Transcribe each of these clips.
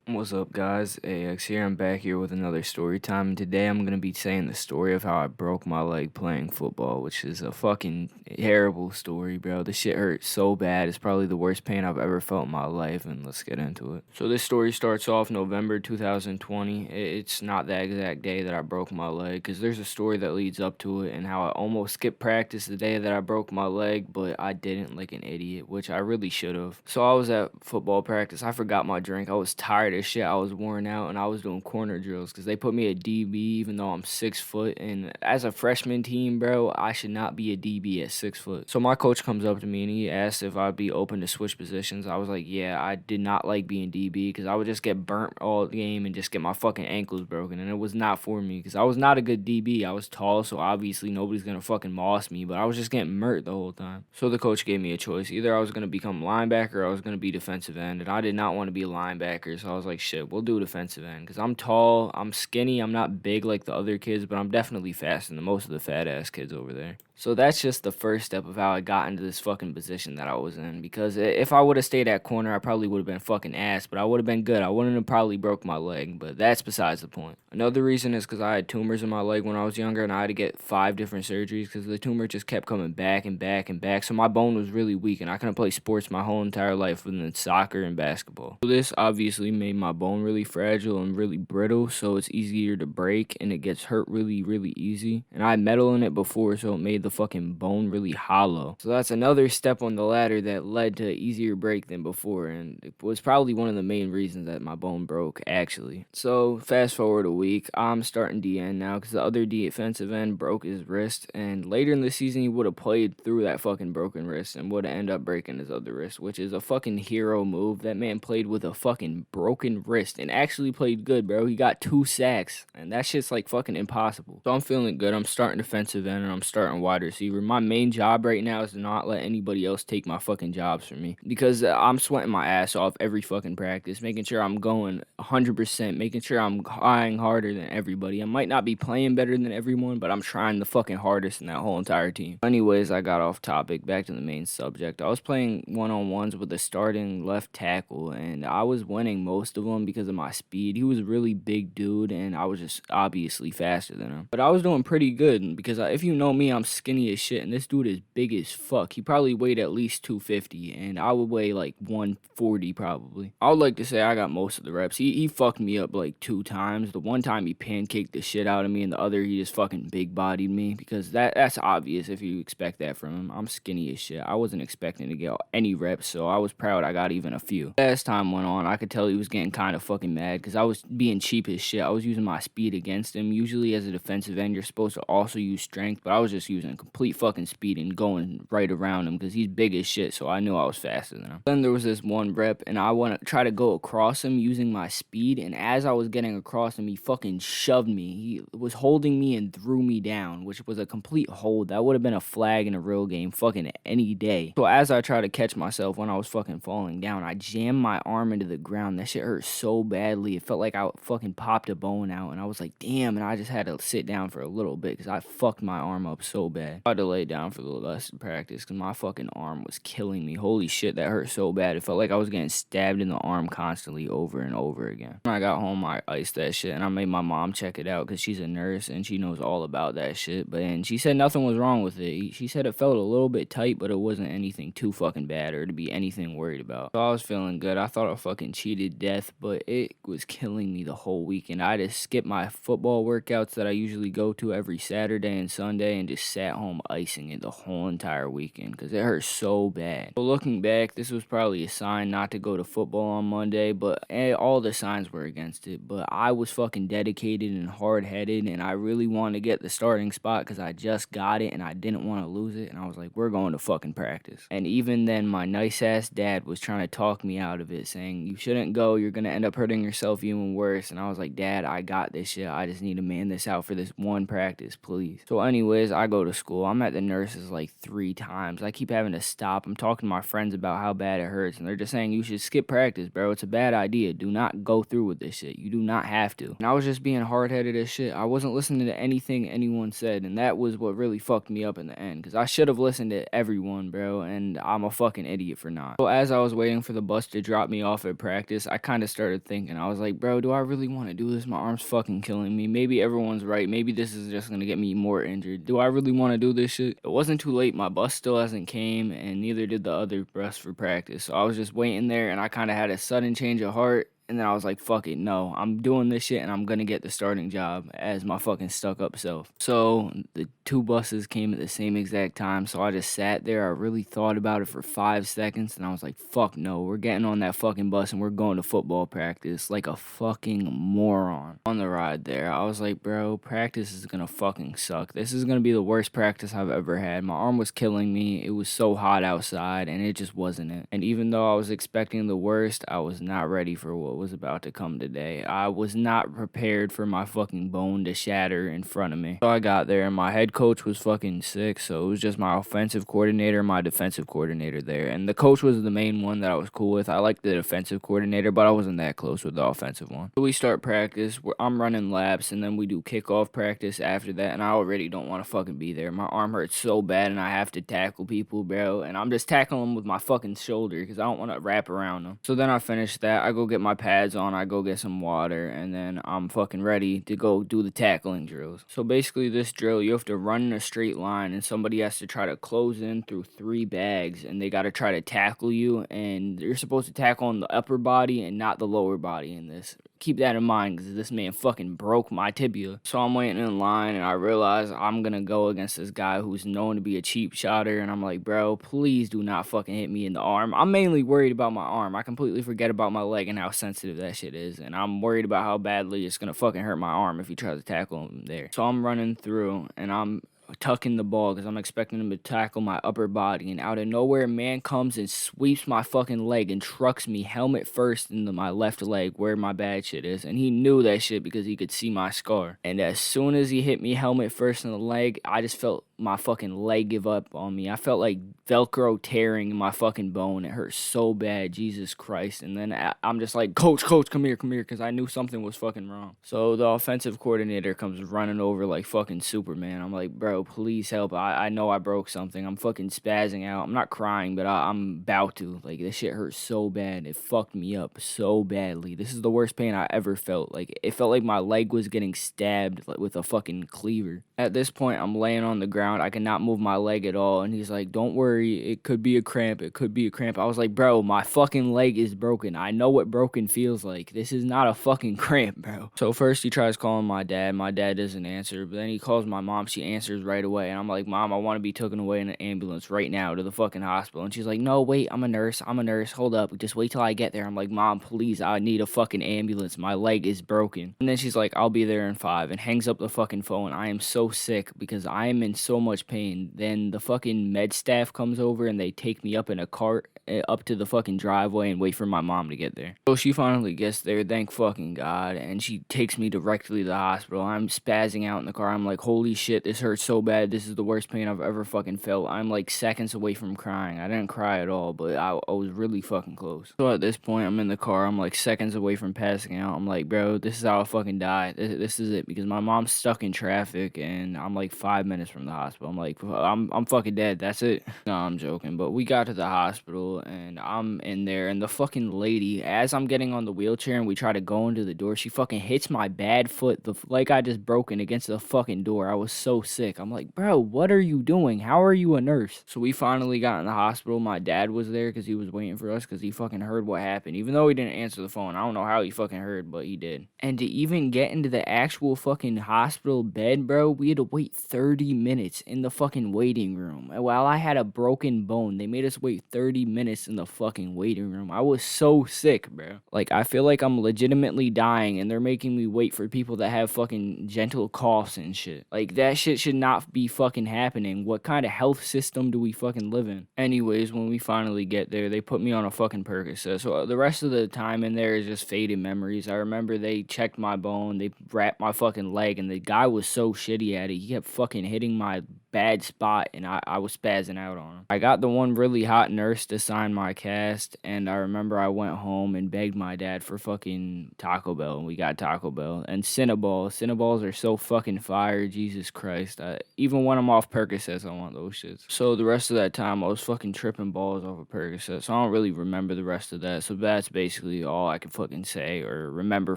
What's up, guys? AX here. I'm back here with another story time. And today I'm going to be saying the story of how I broke my leg playing football, which is a fucking terrible story, bro. This shit hurt so bad. It's probably the worst pain I've ever felt in my life, and let's get into it. So this story starts off November 2020. It's not the exact day that I broke my leg, because there's a story that leads up to it and how I almost skipped practice the day that I broke my leg, but I didn't like an idiot, which I really should have. So I was at football practice. I forgot my drink. I was tired as shit. I was worn out, and I was doing corner drills because they put me at DB even though I'm 6 foot. And as a freshman team, bro, I should not be a DB at 6 foot. So my coach comes up to me and he asked if I'd be open to switch positions. I was like, yeah, I did not like being DB because I would just get burnt all game and just get my fucking ankles broken. And it was not for me because I was not a good DB. I was tall, so obviously nobody's going to fucking moss me, but I was just getting murked the whole time. So the coach gave me a choice. Either I was going to become linebacker or I was going to be defensive end. And I did not want to be a linebacker, so I was like, shit, we'll do defensive end because I'm tall, I'm skinny, I'm not big like the other kids, but I'm definitely faster than most of the fat ass kids over there. So that's just the first step of how I got into this fucking position that I was in. Because if I would have stayed at corner, I probably would have been fucking ass, but I would have been good. I wouldn't have probably broke my leg, but that's besides the point. Another reason is because I had tumors in my leg when I was younger, and I had to get 5 different surgeries because the tumor just kept coming back and back and back. So my bone was really weak, and I couldn't play sports my whole entire life other than soccer and basketball. So this obviously made my bone really fragile and really brittle, so it's easier to break, and it gets hurt really, really easy. And I had metal in it before, so it made the fucking bone really hollow. So that's another step on the ladder that led to easier break than before, and it was probably one of the main reasons that my bone broke, actually. So fast forward a week, I'm starting DN now because the other defensive end broke his wrist, and later in the season he would have played through that fucking broken wrist and would have ended up breaking his other wrist, which is a fucking hero move. That man played with a fucking broken wrist and actually played good, bro. He got 2 sacks, and that shit's like fucking impossible. So I'm feeling good. I'm starting defensive end and I'm starting wide receiver. My main job right now is to not let anybody else take my fucking jobs from me because I'm sweating my ass off every fucking practice, making sure I'm going 100%, making sure I'm trying harder than everybody. I might not be playing better than everyone, but I'm trying the fucking hardest in that whole entire team. Anyways, I got off topic. Back to the main subject. I was playing one-on-ones with a starting left tackle, and I was winning most of them because of my speed. He was a really big dude, and I was just obviously faster than him. But I was doing pretty good because if you know me, I'm skinny as shit, and this dude is big as fuck. He probably weighed at least 250, and I would weigh like 140 probably. I would like to say I got most of the reps. He fucked me up like 2 times. The one time he pancaked the shit out of me, and the other he just fucking big bodied me because that's obvious if you expect that from him. I'm skinny as shit. I wasn't expecting to get any reps, so I was proud I got even a few. As time went on, I could tell he was getting kind of fucking mad because I was being cheap as shit. I was using my speed against him. Usually as a defensive end, you're supposed to also use strength, but I was just using complete fucking speed and going right around him because he's big as shit, so I knew I was faster than him. Then there was this one rep, and I want to try to go across him using my speed, and as I was getting across him, he fucking shoved me. He was holding me and threw me down, which was a complete hold. That would have been a flag in a real game fucking any day. So as I tried to catch myself when I was fucking falling down, I jammed my arm into the ground. That shit hurt so badly. It felt like I fucking popped a bone out, and I was like, damn, and I just had to sit down for a little bit because I fucked my arm up so bad. I had to lay down for the rest of practice because my fucking arm was killing me. Holy shit, that hurt so bad. It felt like I was getting stabbed in the arm constantly over and over again. When I got home, I iced that shit, and I made my mom check it out because she's a nurse and she knows all about that shit. And she said nothing was wrong with it. She said it felt a little bit tight, but it wasn't anything too fucking bad or to be anything worried about. So I was feeling good. I thought I fucking cheated death, but it was killing me the whole weekend. I just skipped my football workouts that I usually go to every Saturday and Sunday and just sat home icing it the whole entire weekend because it hurt so bad. So looking back, this was probably a sign not to go to football on Monday, but all the signs were against it. But I was fucking dedicated and hard-headed, and I really wanted to get the starting spot because I just got it and I didn't want to lose it. And I was like, we're going to fucking practice. And even then, my nice-ass dad was trying to talk me out of it, saying, you shouldn't go, you're going to end up hurting yourself even worse. And I was like, Dad, I got this shit. I just need to man this out for this one practice, please. So anyways, I go to school. I'm at the nurses like 3 times. I keep having to stop. I'm talking to my friends about how bad it hurts, and they're just saying, you should skip practice, bro. It's a bad idea. Do not go through with this shit. You do not have to. And I was just being hard-headed as shit. I wasn't listening to anything anyone said, and that was what really fucked me up in the end, because I should have listened to everyone, bro, and I'm a fucking idiot for not. So as I was waiting for the bus to drop me off at practice, I kind kind of started thinking. I was like, bro, do I really want to do this? My arm's fucking killing me. Maybe everyone's right. Maybe this is just going to get me more injured. Do I really want to do this shit? It wasn't too late. My bus still hasn't came, and neither did the other bus for practice. So I was just waiting there, and I kind of had a sudden change of heart. And then I was like, fuck it, no, I'm doing this shit and I'm gonna get the starting job as my fucking stuck up self. So the two buses came at the same exact time, so I just sat there. I really thought about it for 5 seconds and I was like, fuck no, we're getting on that fucking bus and we're going to football practice like a fucking moron. On the ride there, I was like, bro, practice is gonna fucking suck. This is gonna be the worst practice I've ever had. My arm was killing me. It was so hot outside and it just wasn't it. And even though I was expecting the worst, I was not ready for what was about to come today. I was not prepared for my fucking bone to shatter in front of me. So I got there and my head coach was fucking sick, so it was just my offensive coordinator and my defensive coordinator there. And the coach was the main one that I was cool with. I liked the defensive coordinator, but I wasn't that close with the offensive one. So we start practice. I'm running laps and then we do kickoff practice after that, and I already don't want to fucking be there. My arm hurts so bad and I have to tackle people, bro, and I'm just tackling them with my fucking shoulder because I don't want to wrap around them. So then I finish that. I go get my pads on, I go get some water, and then I'm fucking ready to go do the tackling drills. So basically this drill, you have to run in a straight line and somebody has to try to close in through 3 bags and they got to try to tackle you, and you're supposed to tackle on the upper body and not the lower body in this. Keep that in mind because this man fucking broke my tibia. So I'm waiting in line and I realize I'm gonna go against this guy who's known to be a cheap shotter, and I'm like, bro, please do not fucking hit me in the arm. I'm mainly worried about my arm. I completely forget about my leg and how sensitive that shit is, and I'm worried about how badly it's gonna fucking hurt my arm if he tries to tackle him there. So I'm running through and I'm tucking the ball because I'm expecting him to tackle my upper body, and out of nowhere a man comes and sweeps my fucking leg and trucks me helmet first into my left leg where my bad shit is, and he knew that shit because he could see my scar. And as soon as he hit me helmet first in the leg, I just felt my fucking leg give up on me. I felt like Velcro tearing in my fucking bone. It hurt so bad, Jesus Christ. And then I'm just like, coach, come here, because I knew something was fucking wrong. So the offensive coordinator comes running over like fucking Superman. I'm like, bro, please help. I know I broke something. I'm fucking spazzing out. I'm not crying, but I'm about to. Like, this shit hurts so bad. It fucked me up so badly. This is the worst pain I ever felt. Like, it felt like my leg was getting stabbed like, with a fucking cleaver. At this point, I'm laying on the ground. I cannot move my leg at all. And he's like, don't worry. It could be a cramp. It could be a cramp. I was like, bro, my fucking leg is broken. I know what broken feels like. This is not a fucking cramp, bro. So first he tries calling my dad. My dad doesn't answer. But then he calls my mom. She answers right away. And I'm like, Mom, I want to be taken away in an ambulance right now to the fucking hospital. And she's like, no, wait, I'm a nurse. Hold up. Just wait till I get there. I'm like, Mom, please, I need a fucking ambulance. My leg is broken. And then she's like, I'll be there in 5, and hangs up the fucking phone. I am so sick because I am in so much pain. Then the fucking med staff comes over and they take me up in a cart up to the fucking driveway and wait for my mom to get there. So she finally gets there, thank fucking God, and she takes me directly to the hospital. I'm spazzing out in the car. I'm like, holy shit, this hurts so bad. This is the worst pain I've ever fucking felt. I'm like seconds away from crying. I didn't cry at all, but I was really fucking close. So at this point, I'm in the car. I'm like seconds away from passing out. I'm like, bro, this is how I fucking die. This is it, because my mom's stuck in traffic and I'm like 5 minutes from the hospital. I'm like, I'm fucking dead. That's it. No, I'm joking. But we got to the hospital and I'm in there, and the fucking lady, as I'm getting on the wheelchair and we try to go into the door, she fucking hits my bad foot, the leg I just broken, against the fucking door. I was so sick. I'm like, bro, what are you doing? How are you a nurse? So we finally got in the hospital. My dad was there because he was waiting for us because he fucking heard what happened. Even though he didn't answer the phone. I don't know how he fucking heard, but he did. And to even get into the actual fucking hospital bed, bro, we had to wait 30 minutes in the fucking waiting room. While I had a broken bone, they made us wait 30 minutes in the fucking waiting room. I was so sick, bro. Like, I feel like I'm legitimately dying and they're making me wait for people that have fucking gentle coughs and shit. Like, that shit should not be fucking happening. What kind of health system do we fucking live in? Anyways, when we finally get there, they put me on a fucking Percocet. So the rest of the time in there is just faded memories. I remember they checked my bone, they wrapped my fucking leg, and the guy was so shitty at it. He kept fucking hitting my bad spot, and I was spazzing out on him. I got the one really hot nurse to sign my cast, and I remember I went home and begged my dad for fucking Taco Bell, and we got Taco Bell. And Cinnaball. Cinnaballs are so fucking fire, Jesus Christ. Even when I'm off Percocets, I want those shits. So the rest of that time, I was fucking tripping balls off of Percocets, so I don't really remember the rest of that. So that's basically all I can fucking say or remember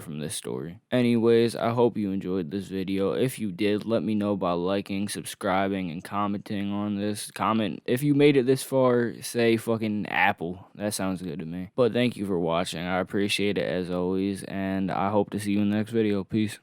from this story. Anyways, I hope you enjoyed this video. If you did, let me know by liking, subscribing, and commenting on this. Comment if you made it this far, say fucking Apple. That sounds good to me. But thank you for watching. I appreciate it as always, and I hope to see you in the next video. Peace.